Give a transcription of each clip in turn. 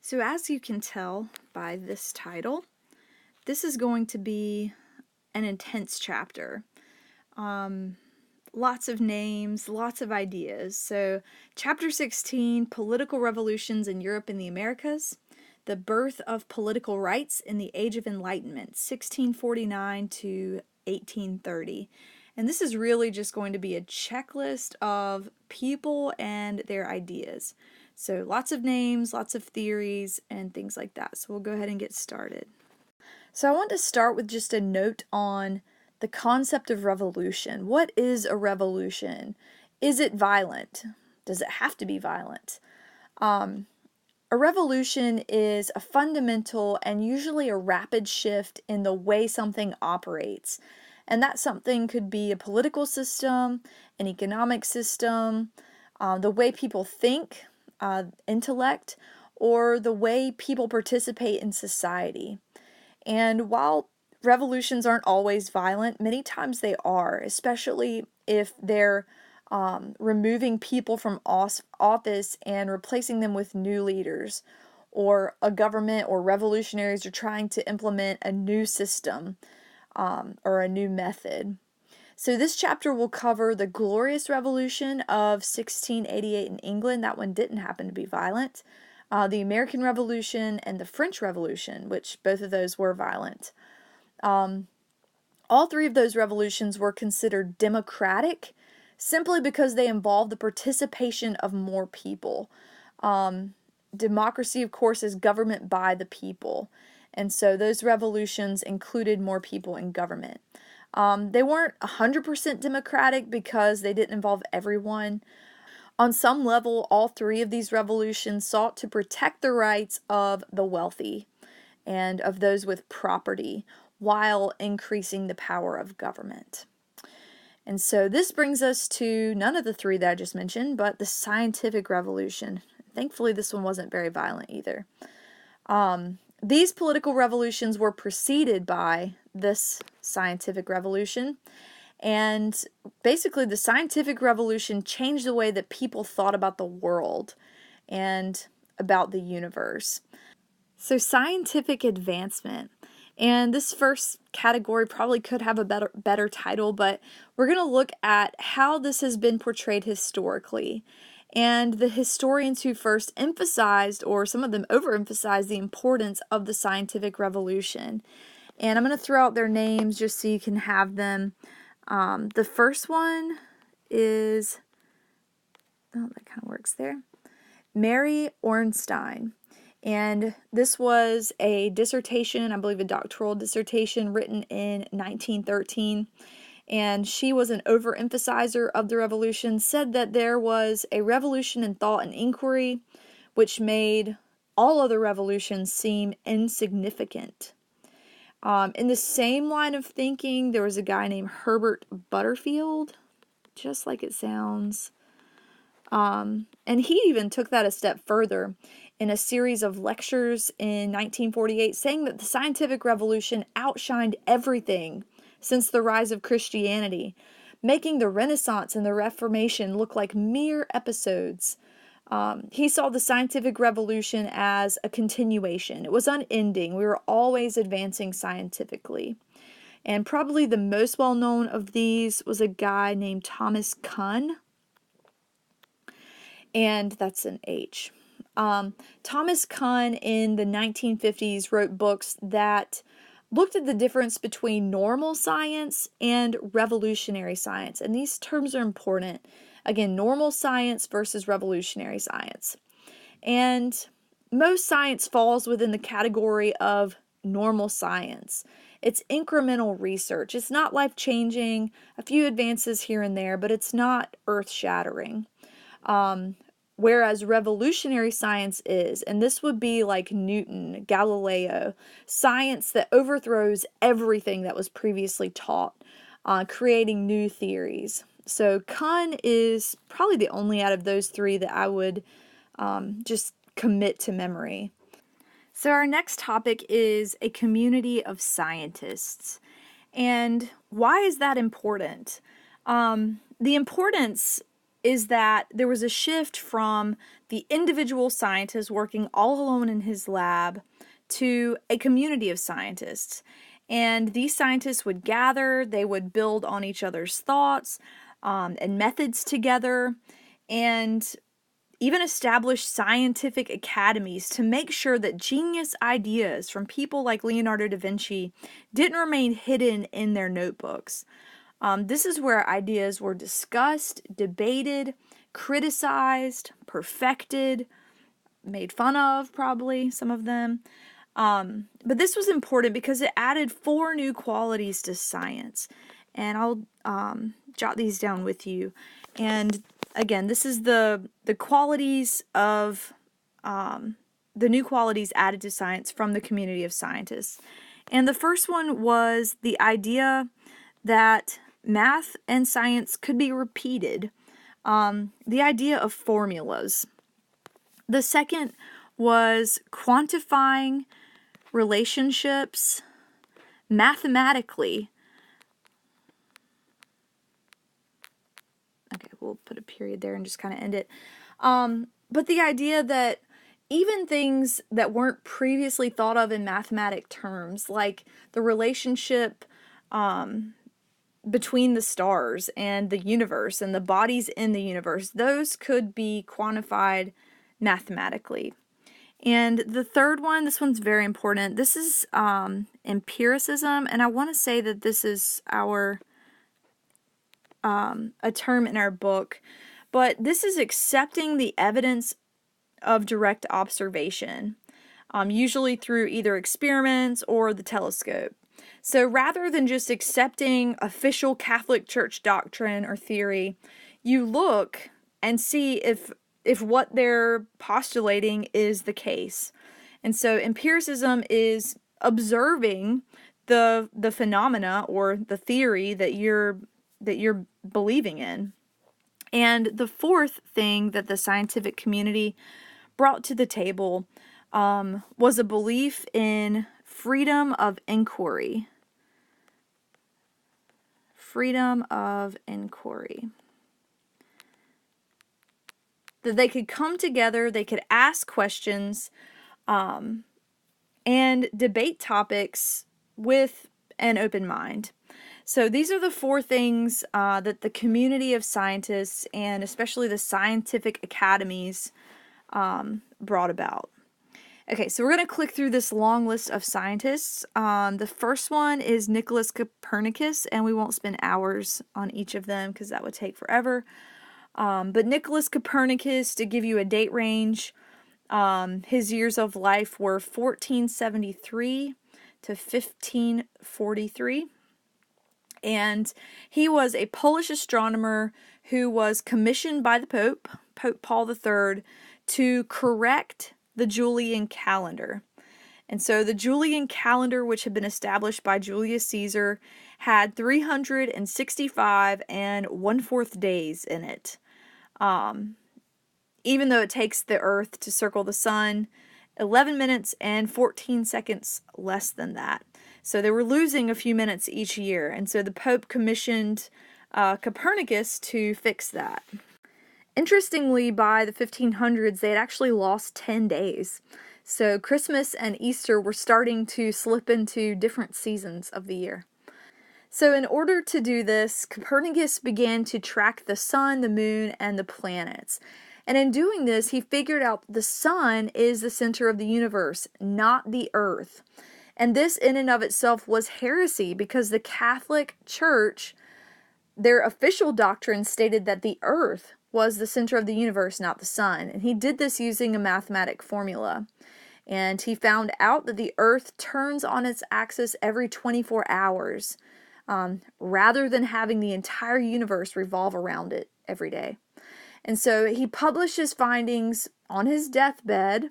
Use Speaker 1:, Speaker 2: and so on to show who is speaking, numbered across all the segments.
Speaker 1: So as you can tell by this title, this is going to be an intense chapter. Lots of names, lots of ideas. So chapter 16, Political Revolutions in Europe and the Americas, the birth of political rights in the Age of Enlightenment, 1649 to 1830. And this is really just going to be a checklist of people and their ideas. So lots of names, lots of theories, and things like that. So we'll go ahead and get started. So I want to start with just a note on the concept of revolution. What is a revolution? Is it violent? Does it have to be violent? A revolution is a fundamental and usually a rapid shift in the way something operates. And that something could be a political system, an economic system, the way people think, intellect, or the way people participate in society. And while revolutions aren't always violent, many times they are, especially if they're removing people from office and replacing them with new leaders, or a government or revolutionaries are trying to implement a new system or a new method. So this chapter will cover the Glorious Revolution of 1688 in England. That one didn't happen to be violent. The American Revolution and the French Revolution, which both of those were violent. All three of those revolutions were considered democratic simply because they involved the participation of more people. Democracy, of course, is government by the people. And so those revolutions included more people in government. They weren't 100% democratic because they didn't involve everyone. On some level, all three of these revolutions sought to protect the rights of the wealthy and of those with property while increasing the power of government. And so this brings us to none of the three that I just mentioned, but the scientific revolution. Thankfully, this one wasn't very violent either. These political revolutions were preceded by this scientific revolution. And basically, the scientific revolution changed the way that people thought about the world and about the universe. So scientific advancement. And this first category probably could have a better title, but we're going to look at how this has been portrayed historically. And the historians who first emphasized, or some of them overemphasized, the importance of the scientific revolution. And I'm going to throw out their names just so you can have them. The first one is, that kind of works there, Mary Ornstein. And this was a dissertation, I believe a doctoral dissertation, written in 1913. And she was an overemphasizer of the revolution, said that there was a revolution in thought and inquiry, which made all other revolutions seem insignificant. In the same line of thinking, there was a guy named Herbert Butterfield, just like it sounds. And he even took that a step further in a series of lectures in 1948, saying that the scientific revolution outshined everything since the rise of Christianity, making the Renaissance and the Reformation look like mere episodes. He saw the scientific revolution as a continuation. It was unending. We were always advancing scientifically. And probably the most well-known of these was a guy named Thomas Kuhn. And that's an H. Thomas Kuhn in the 1950s wrote books that looked at the difference between normal science and revolutionary science. And these terms are important. Again, normal science versus revolutionary science. And most science falls within the category of normal science. It's incremental research. It's not life-changing, a few advances here and there, but it's not earth-shattering. Whereas revolutionary science is, and this would be like Newton, Galileo, science that overthrows everything that was previously taught, creating new theories. So Kuhn is probably the only out of those three that I would just commit to memory. So our next topic is a community of scientists. And why is that important? The importance is that there was a shift from the individual scientist working all alone in his lab to a community of scientists. And these scientists would gather, they would build on each other's thoughts and methods together, and even establish scientific academies to make sure that genius ideas from people like Leonardo da Vinci didn't remain hidden in their notebooks. This is where ideas were discussed, debated, criticized, perfected, made fun of, probably, some of them. But this was important because it added 4 new qualities to science. And I'll jot these down with you. And again, this is the qualities of the new qualities added to science from the community of scientists. And the first one was the idea that math and science could be repeated. The idea of formulas. The second was quantifying relationships mathematically. Okay, we'll put a period there and just kind of end it. But the idea that even things that weren't previously thought of in mathematic terms, like the relationship between the stars and the universe and the bodies in the universe, those could be quantified mathematically. And the third one, this one's very important. This is empiricism, and I want to say that this is our a term in our book, but this is accepting the evidence of direct observation, usually through either experiments or the telescope. So rather than just accepting official Catholic Church doctrine or theory, you look and see if what they're postulating is the case. And so empiricism is observing the phenomena or the theory that you're believing in. And the fourth thing that the scientific community brought to the table was a belief in freedom of inquiry. Freedom of inquiry. That they could come together, they could ask questions, and debate topics with an open mind. So these are the 4 things that the community of scientists and especially the scientific academies brought about. Okay, so we're going to click through this long list of scientists. The first one is Nicholas Copernicus, and we won't spend hours on each of them because that would take forever. But Nicholas Copernicus, to give you a date range, his years of life were 1473 to 1543. And he was a Polish astronomer who was commissioned by the Pope Paul III, to correct the Julian calendar. And so the Julian calendar, which had been established by Julius Caesar, had 365 and 1/4 days in it. Even though it takes the Earth to circle the Sun 11 minutes and 14 seconds less than that. So they were losing a few minutes each year. And so the Pope commissioned Copernicus to fix that. Interestingly, by the 1500s, they had actually lost 10 days. So Christmas and Easter were starting to slip into different seasons of the year. So in order to do this, Copernicus began to track the sun, the moon, and the planets. And in doing this, he figured out the sun is the center of the universe, not the earth. And this in and of itself was heresy because the Catholic Church, their official doctrine stated that the earth was the center of the universe, not the sun. And he did this using a mathematic formula. And he found out that the earth turns on its axis every 24 hours, rather than having the entire universe revolve around it every day. And so he published his findings on his deathbed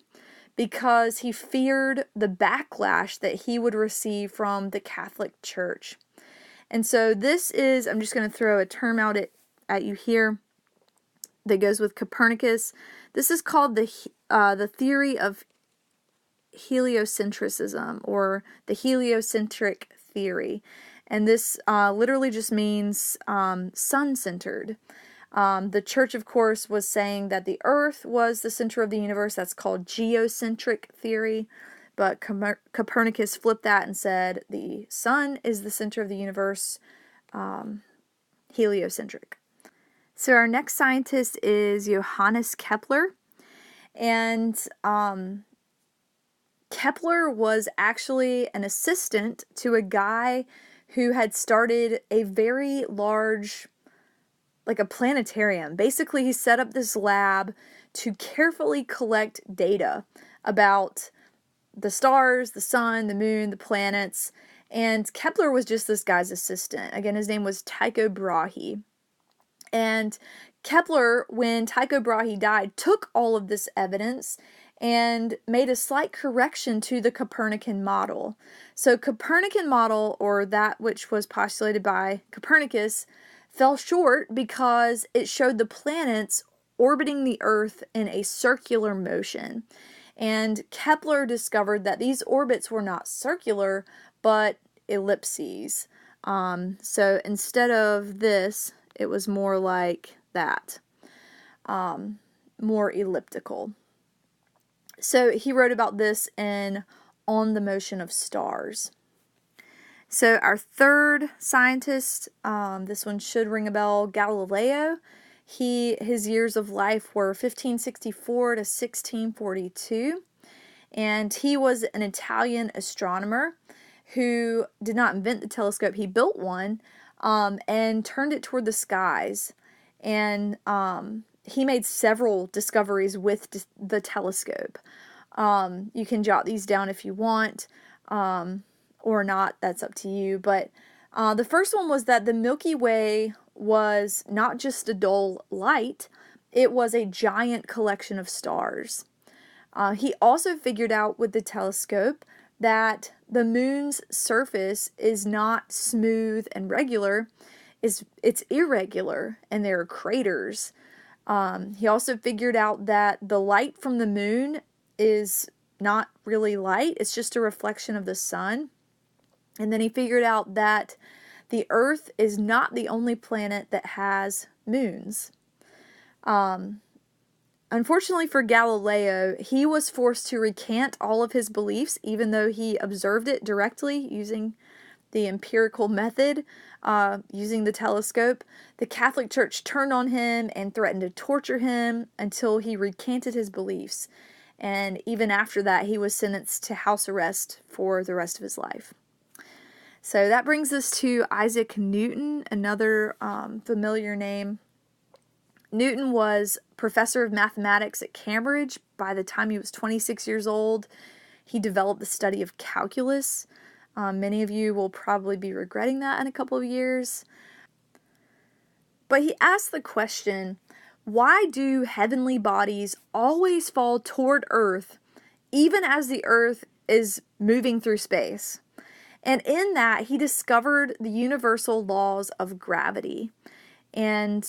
Speaker 1: because he feared the backlash that he would receive from the Catholic Church. And so this is, I'm just going to throw a term out at you here that goes with Copernicus. This is called the theory of heliocentrism, or the heliocentric theory. And this literally just means sun-centered. The church, of course, was saying that the earth was the center of the universe. That's called geocentric theory. But Copernicus flipped that and said the sun is the center of the universe, heliocentric. So our next scientist is Johannes Kepler. And Kepler was actually an assistant to a guy who had started a very large, like a planetarium. Basically, he set up this lab to carefully collect data about the stars, the sun, the moon, the planets. And Kepler was just this guy's assistant. Again, his name was Tycho Brahe. And Kepler, when Tycho Brahe died, took all of this evidence and made a slight correction to the Copernican model. So Copernican model, or that which was postulated by Copernicus, fell short because it showed the planets orbiting the Earth in a circular motion. And Kepler discovered that these orbits were not circular, but ellipses. So instead of this, it was more like that, more elliptical. So he wrote about this in On the Motion of Stars. So our third scientist, this one should ring a bell, Galileo. His years of life were 1564 to 1642, and he was an Italian astronomer who did not invent the telescope. He built one and turned it toward the skies, and he made several discoveries with the telescope. You can jot these down if you want, or not, that's up to you. But the first one was that the Milky Way was not just a dull light, it was a giant collection of stars. He also figured out with the telescope that the moon's surface is not smooth and regular, it's irregular, and there are craters. He also figured out that the light from the moon is not really light, it's just a reflection of the sun. And then he figured out that the Earth is not the only planet that has moons. Unfortunately for Galileo, he was forced to recant all of his beliefs, even though he observed it directly using the empirical method, using the telescope. The Catholic Church turned on him and threatened to torture him until he recanted his beliefs. And even after that, he was sentenced to house arrest for the rest of his life. So that brings us to Isaac Newton, another familiar name. Newton was professor of mathematics at Cambridge. By the time he was 26 years old, he developed the study of calculus. Many of you will probably be regretting that in a couple of years. But he asked the question, why do heavenly bodies always fall toward Earth, even as the Earth is moving through space? And in that, he discovered the universal laws of gravity. And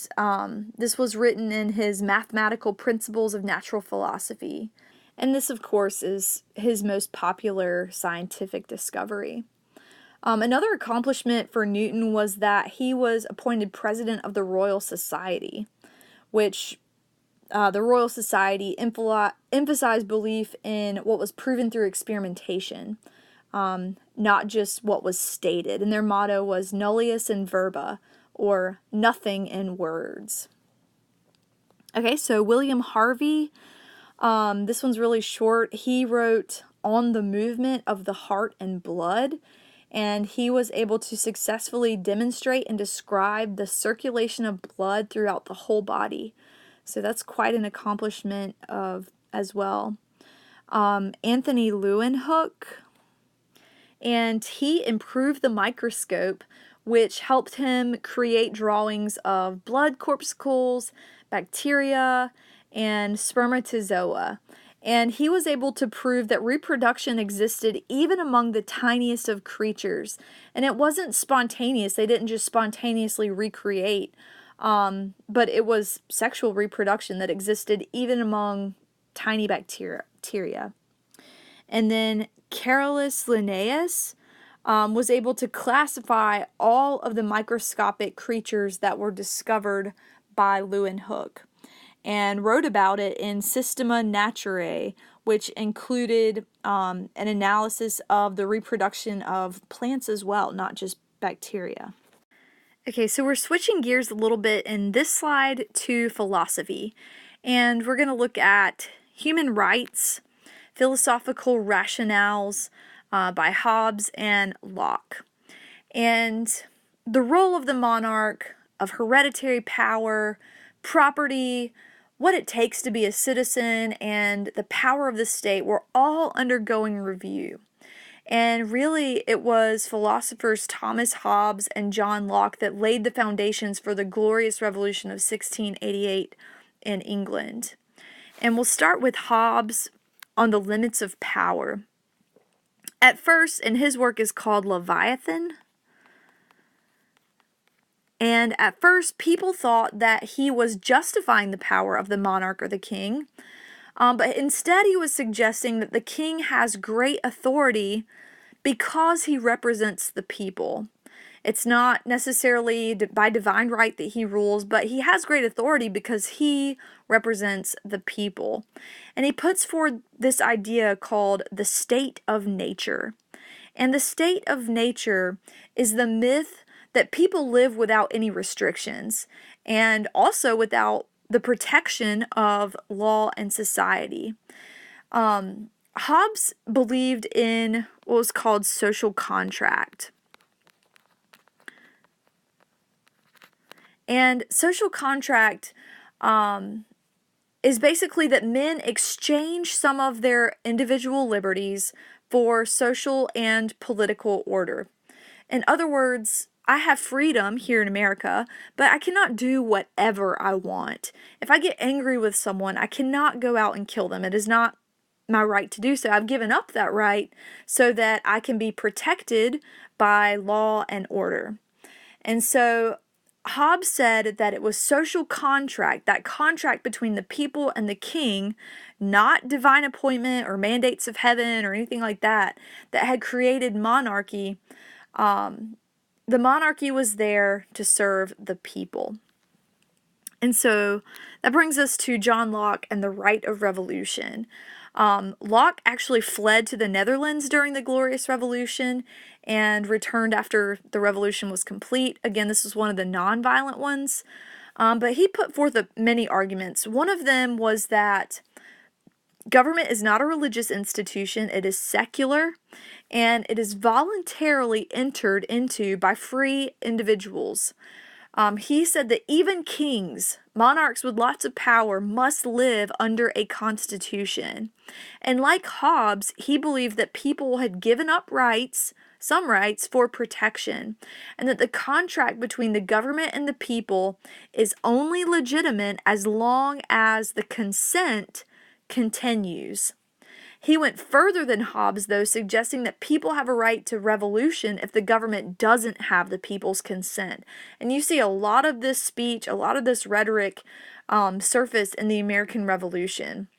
Speaker 1: this was written in his Mathematical Principles of Natural Philosophy. And this, of course, is his most popular scientific discovery. Another accomplishment for Newton was that he was appointed president of the Royal Society, which the Royal Society emphasized belief in what was proven through experimentation, not just what was stated. And their motto was nullius in verba, or nothing in words. Okay, so William Harvey, this one's really short. He wrote On the Movement of the Heart and Blood, and he was able to successfully demonstrate and describe the circulation of blood throughout the whole body. So that's quite an accomplishment as well. Anthony Leeuwenhoek, and he improved the microscope, which helped him create drawings of blood corpuscles, bacteria, and spermatozoa. And he was able to prove that reproduction existed even among the tiniest of creatures. And it wasn't spontaneous. They didn't just spontaneously recreate, but it was sexual reproduction that existed even among tiny bacteria. And then Carolus Linnaeus was able to classify all of the microscopic creatures that were discovered by Leeuwenhoek and wrote about it in Systema Naturae, which included an analysis of the reproduction of plants as well, not just bacteria. Okay, so we're switching gears a little bit in this slide to philosophy, and we're going to look at human rights, philosophical rationales by Hobbes and Locke, and the role of the monarch, of hereditary power, property, what it takes to be a citizen, and the power of the state were all undergoing review. And really, it was philosophers Thomas Hobbes and John Locke that laid the foundations for the Glorious Revolution of 1688 in England. And we'll start with Hobbes on the limits of power. At first, and his work is called Leviathan, and at first, people thought that he was justifying the power of the monarch or the king, but instead he was suggesting that the king has great authority because he represents the people. It's not necessarily by divine right that he rules, but he has great authority because he represents the people. And he puts forward this idea called the state of nature. And the state of nature is the myth that people live without any restrictions and also without the protection of law and society. Hobbes believed in what was called social contract. And social contract is basically that men exchange some of their individual liberties for social and political order. In other words, I have freedom here in America, but I cannot do whatever I want. If I get angry with someone, I cannot go out and kill them. It is not my right to do so. I've given up that right so that I can be protected by law and order. And so Hobbes said that it was social contract, that contract between the people and the king, not divine appointment or mandates of heaven or anything like that, that had created monarchy. The monarchy was there to serve the people. And so that brings us to John Locke and the right of revolution. Locke actually fled to the Netherlands during the Glorious Revolution and returned after the revolution was complete. Again, this was one of the nonviolent ones. But he put forth many arguments. One of them was that government is not a religious institution. It is secular, and it is voluntarily entered into by free individuals. He said that even kings, monarchs with lots of power, must live under a constitution. And like Hobbes, he believed that people had given up rights, some rights, for protection, and that the contract between the government and the people is only legitimate as long as the consent continues. He went further than Hobbes, though, suggesting that people have a right to revolution if the government doesn't have the people's consent. And you see a lot of this speech, a lot of this rhetoric surface in the American Revolution.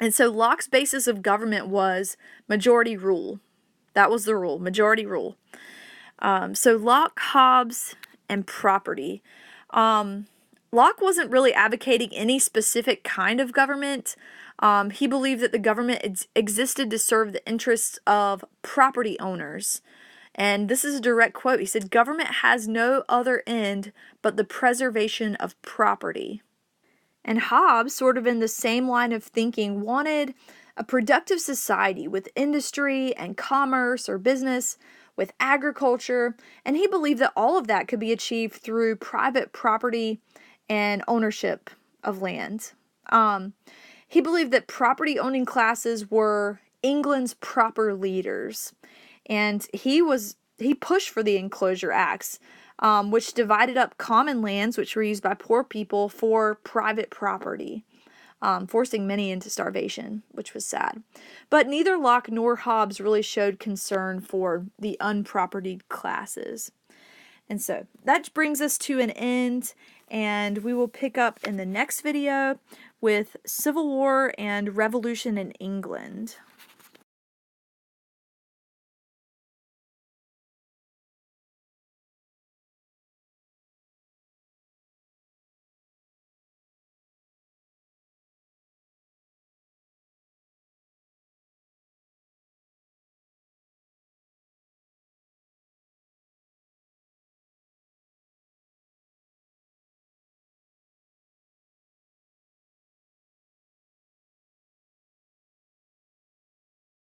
Speaker 1: And so Locke's basis of government was majority rule. That was the rule, majority rule. So Locke, Hobbes, and property. Locke wasn't really advocating any specific kind of government. He believed that the government existed to serve the interests of property owners. And this is a direct quote. He said, "Government has no other end but the preservation of property." And Hobbes, sort of in the same line of thinking, wanted a productive society with industry and commerce or business, with agriculture, and he believed that all of that could be achieved through private property and ownership of land. He believed that property-owning classes were England's proper leaders, and he pushed for the Enclosure Acts, which divided up common lands, which were used by poor people, for private property, forcing many into starvation, which was sad. But neither Locke nor Hobbes really showed concern for the unpropertied classes. And so that brings us to an end, and we will pick up in the next video with Civil War and Revolution in England.